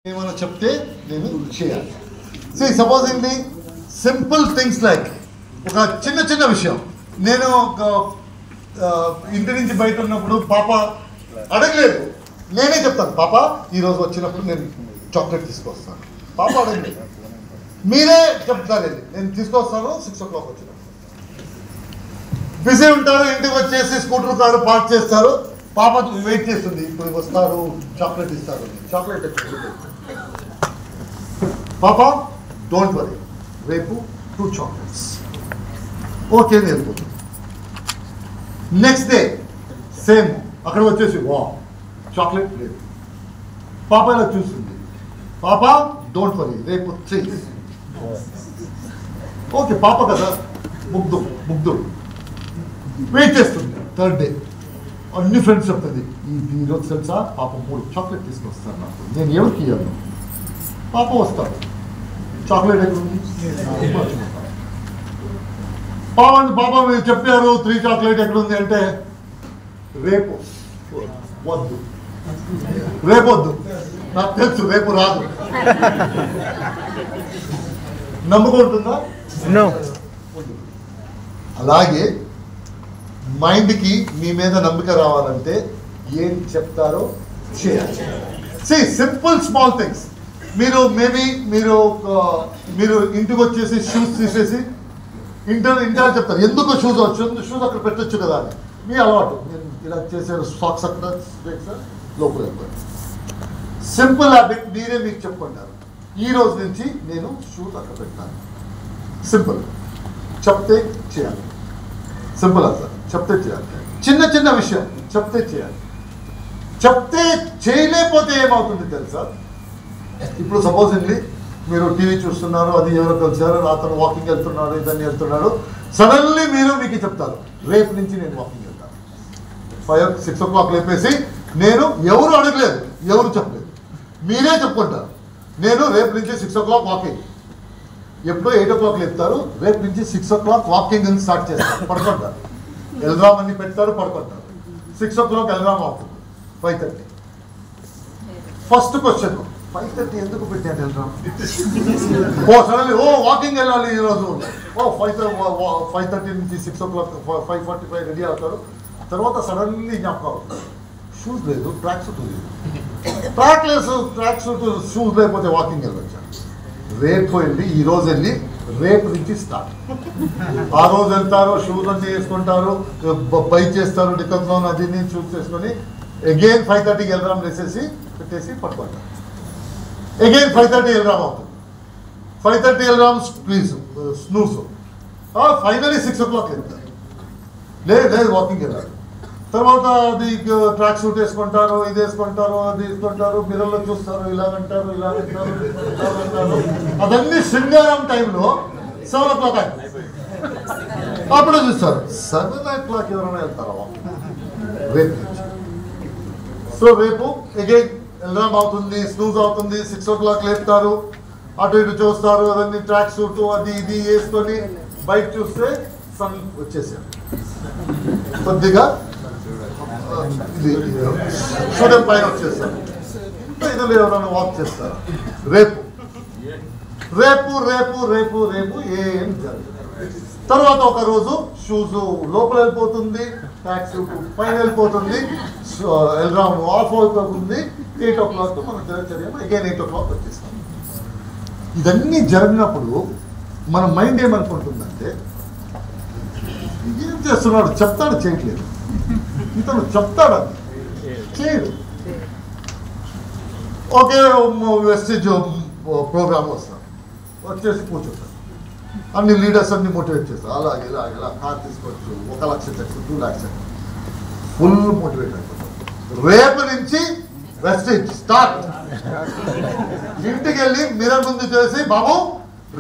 ఏమైనా చెప్తే నేను చేయాలి. See, supposedly simple things like ఒక చిన్న విషయం, నేను ఇంటి నుంచి బయట ఉన్నప్పుడు పాప అడగలేదు, నేనే చెప్తాను పాప ఈరోజు వచ్చినప్పుడు నేను చాక్లెట్ తీసుకొస్తాను. పాప అడగలేదు, మీరే చెప్తారు నేను తీసుకొస్తాను 6 o'clock వచ్చినప్పుడు. బిజీ ఉంటారు, ఇంటికి వచ్చేసి స్కూటర్ కారు పార్క్ చేస్తారు, పాప వెయిట్ చేస్తుంది, ఇప్పుడు వస్తారు చాక్లెట్ ఇస్తారు. చాక్లెట్ పాప డోంట్ వరీ, రేపు 2 chocolates ఓకే నేర్పుతుంది. నెక్స్ట్ డే సేమ్, అక్కడ వచ్చేసి వా చాక్లెట్ లేదు. పాప ఇలా చూస్తుంది, పాప డోంట్ వరీ రేపు 3 ఓకే. పాప కదా ముగ్ధుడు వెయిట్ చేస్తుంది. 3rd డే అన్ని ఫ్రెండ్స్ చెప్తుంది, ఈరోజు తెలుసా పాప 3 చాక్లెట్ తీసుకొస్తాను నాకు, నేను ఎవరికి ఇవ్వను. పాప వస్తాడు, చాక్లెట్ ఎక్కడ ఉంది? పాప మీరు చెప్పారు 3 చాక్లెట్ ఎక్కడ ఉంది అంటే రేపు వద్దు, నాకు తెలుసు రేపు రాదు. నమ్ముకుంటుందా? అలాగే మైండ్కి మీ మీద నమ్మిక రావాలంటే ఏం చెప్తారో చేయాలి. Simple small things. మీరు ఇంటికి వచ్చేసి షూస్ తీసేసి ఇంటర్ చెప్తారు, ఎందుకు షూస్ అక్కడ పెట్టచ్చు కదా అని. మీ అలవాటు, నేను ఇలా చేశారు, సాక్స్ అక్కడ లోపల. సింపుల్ హ్యాబిట్ మీరే మీకు చెప్పుకుంటారు, ఈ రోజు నుంచి నేను షూస్ అక్కడ పెట్టాను. సింపుల్, చెప్తే చేయాలి. సింపుల్ సార్, చెప్తే చేయాలి. చిన్న విషయం చెప్తే చేయాలి. చెప్తే చేయలేకపోతే ఏమవుతుంది తెలుసా? ఇప్పుడు సపోజ్లీ మీరు టీవీ చూస్తున్నారు, అది ఎవరో కలిసారు, అతను వాకింగ్ వెళ్తున్నాడు, ఇదని వెళ్తున్నాడు, సడన్లీ మీకు చెప్తారు రేపు నుంచి నేను వాకింగ్ వెళ్తాను. 6 o'clock లేపేసి, నేను ఎవరు అడగలేదు, ఎవరు చెప్పలేదు, మీరే చెప్పుకుంటారు నేను రేపు నుంచి 6 o'clock వాకింగ్. ఎప్పుడో 8 o'clock లేపుతారు, రేపు నుంచి 6 o'clock వాకింగ్ అని స్టార్ట్ చేస్తారు, పడుకుంటారు. ఎల్రామ్ అని పెడతారు, పడుకుంటారు. 6 o'clock ఎల్రామ్ అవుతుంది, 5:30. ఫస్ట్ క్వశ్చన్, 5:30 ఎందుకు పెట్టాను ఎల్రామ్? సడన్లీ వాకింగ్ వెళ్ళాలి ఈరోజు. 5:30 నుంచి 6 o'clock 5:45 రెడీ అవుతారు. తర్వాత సడన్లీ జ్ఞాపకం అవుతుంది, షూస్ లేదు, ట్రాక్ సూట్ లేదు. ట్రాక్ సూట్ షూస్ లేకపోతే వాకింగ్ వెళ్ళొచ్చాను. రేపు వెళ్ళి, ఈ రోజు వెళ్ళి, రేపు నుంచి స్టార్ట్. ఆ రోజు వెళ్తారు, షూస్ అన్నీ వేసుకుంటారు, బైక్ చేస్తారు, డికత్లోన్ అది షూస్ చేసుకొని అగైన్ 5:30కి ఎల్రామ్ వేసేసి పెట్టేసి పట్టుకుంటారు. అగైన్ 5:30 ఎల్రామ్ అవుతుంది. 5:30 ఎల్రామ్ ప్లీజ్ స్నూస్. ఫైనలీ 6 o'clock వెళ్తారు. లేదు వాకింగ్ వెళ్ళాలి. తర్వాత అది ట్రాక్ సూట్ వేసుకుంటారు, ఇది వేసుకుంటారు, అది వేసుకుంటారు, మిర్రర్లో చూస్తారు, ఇలాగంటారు. అదన్నీ శృంగారం టైంలో 7 o'clock అయిపోయింది. అప్పుడు చూస్తారు 7 o'clock ఎవరైనా వెళ్తారా వాకింగ్ రేపు నుంచి. సో రేపు అగైన్ ఎల్రామ్ అవుతుంది, స్నూజ్ అవుతుంది, 6 o'clock లేపుతారు, అటు ఇటు చూస్తారు, అవన్నీ ట్రాక్ సూట్ అది ఇది వేసుకొని బయట చూస్తే సన్ వచ్చేసారు. కొద్దిగా సూర్యం పైన వచ్చేస్తారు. ఇదిలో ఎవరైనా వాక్ చేస్తారు. రేపు ఏం జరగదు. తర్వాత ఒక రోజు షూస్ లోపల వెళ్ళిపోతుంది, ట్రాక్ సూట్ పైన వెళ్ళిపోతుంది, ఎల్రామ్ ఆఫ్ అయిపోతుంది. 8 o'clock మనం జరగదు, అగైన్ 8 o'clock వచ్చేస్తాం. ఇదన్నీ జరిగినప్పుడు మన మైండ్ ఏమనుకుంటుందంటే ఏం చేస్తున్నాడు, చెప్తాడు, చేయట్లేదు. ఇతను చెప్తాడు, చేయడు. ఒకే వెస్టేజ్ ప్రోగ్రామ్ వస్తాడు, వచ్చేసి కూర్చుంటాడు, అన్ని లీడర్స్ అన్ని మోటివేట్ చేస్తారు. ఇలా కార్ తీసుకోవచ్చు, 1 లక్ష చెక్స్, 2 lakhs ఫుల్ మోటివేట్ అయిపోతారు. రేపు నుంచి వెస్టేజ్ స్టార్ట్. ఇంటికి వెళ్ళి మిర్రర్ ముందు చేసి, బాబు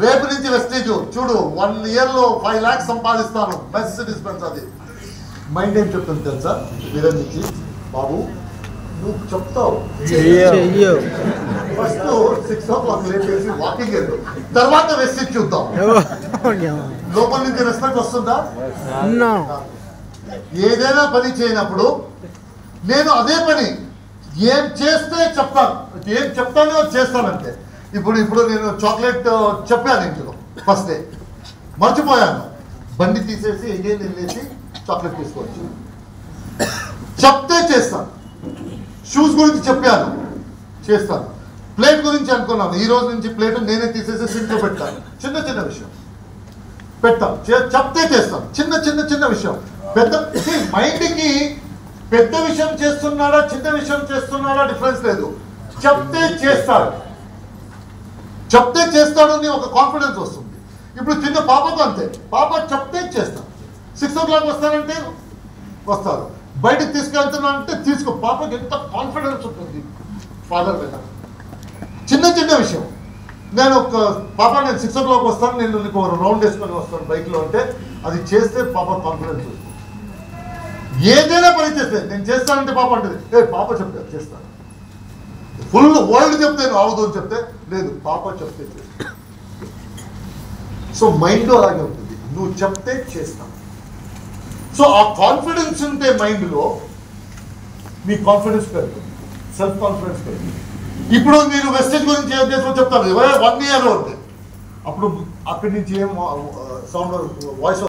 రేపు నుంచి వెస్టేజ్ చూడు, 1 yearలో 5 lakhs సంపాదిస్తాను, మెర్సిడీస్ బెంజ్. అది మైండ్ ఏం చెప్తుంది తెలుసా? మిర్రర్ నుంచి, బాబు నువ్వు చెప్తావు, ఫస్ట్ 6 o'clock లేపేసి వాకింగ్ వెళ్ళు, తర్వాత వెస్టేజ్ చూద్దాం. లోపల నుంచి రెస్పెక్ట్ వస్తుందా? ఏదైనా పని చేయనప్పుడు నేను అదే పని ఏం చేస్తే చెప్తాను, ఏం చెప్తానో చేస్తానంటే. ఇప్పుడు నేను చాక్లెట్ చెప్పాను ఇంట్లో ఫస్ట్ డే, మర్చిపోయాను. బండి తీసేసి ఎంగేజ్ వెళ్ళేసి చాక్లెట్ తీసుకోవచ్చు. చెప్తే చేస్తాను. షూస్ గురించి చెప్పాను, చేస్తాను. ప్లేట్ గురించి అనుకున్నాను, ఈ రోజు నుంచి ప్లేట్ నేనే తీసేసి సింక్లో పెడతాను. చిన్న చిన్న విషయం పెడతాం, చెప్తే చేస్తాం. చిన్న చిన్న చిన్న విషయం. పెద్ద మైండ్కి పెద్ద విషయం చేస్తున్నాడా చిన్న విషయం చేస్తున్నాడా డిఫరెన్స్ లేదు. చెప్తే చేస్తాడు, చెప్తే చేస్తాడు అని ఒక కాన్ఫిడెన్స్ వస్తుంది. ఇప్పుడు చిన్న పాపకు అంతే, పాప చెప్తే చేస్తాడు. 6 o'clock వస్తానంటే వస్తారు, బయటకు తీసుకెళ్తున్నా అంటే తీసుకో. పాపకి ఎంత కాన్ఫిడెన్స్ ఉంటుంది ఫాదర్ మీద. చిన్న చిన్న విషయం. నేను నేను 6 o'clock వస్తాను, నేను నీకు ఒక రౌండ్ వేసుకొని వస్తాను బైక్లో అంటే అది చేస్తే పాప కాన్ఫిడెన్స్ వస్తుంది. ఏదైనా పని చేస్తే నేను చేస్తానంటే పాప అంటది, పాప చెప్తే చేస్తాను. ఫుల్ వరల్డ్ చెప్తే నువ్వు అవదు అని చెప్తే లేదు, పాప చెప్తే చేస్తాను. సో మైండ్ అలాగే ఉంటుంది, నువ్వు చెప్తే చేస్తావు. సో ఆ కాన్ఫిడెన్స్ ఉంటే మైండ్లో నీ కాన్ఫిడెన్స్ పెరుగుతుంది, సెల్ఫ్ కాన్ఫిడెన్స్ పెరుగుతుంది. ఇప్పుడు మీరు వెస్టేజ్ గురించి ఏం చేస్తామో చెప్తాను, 1 year ఉంది. అప్పుడు అక్కడి నుంచి ఏం సౌండ్ వాయిస్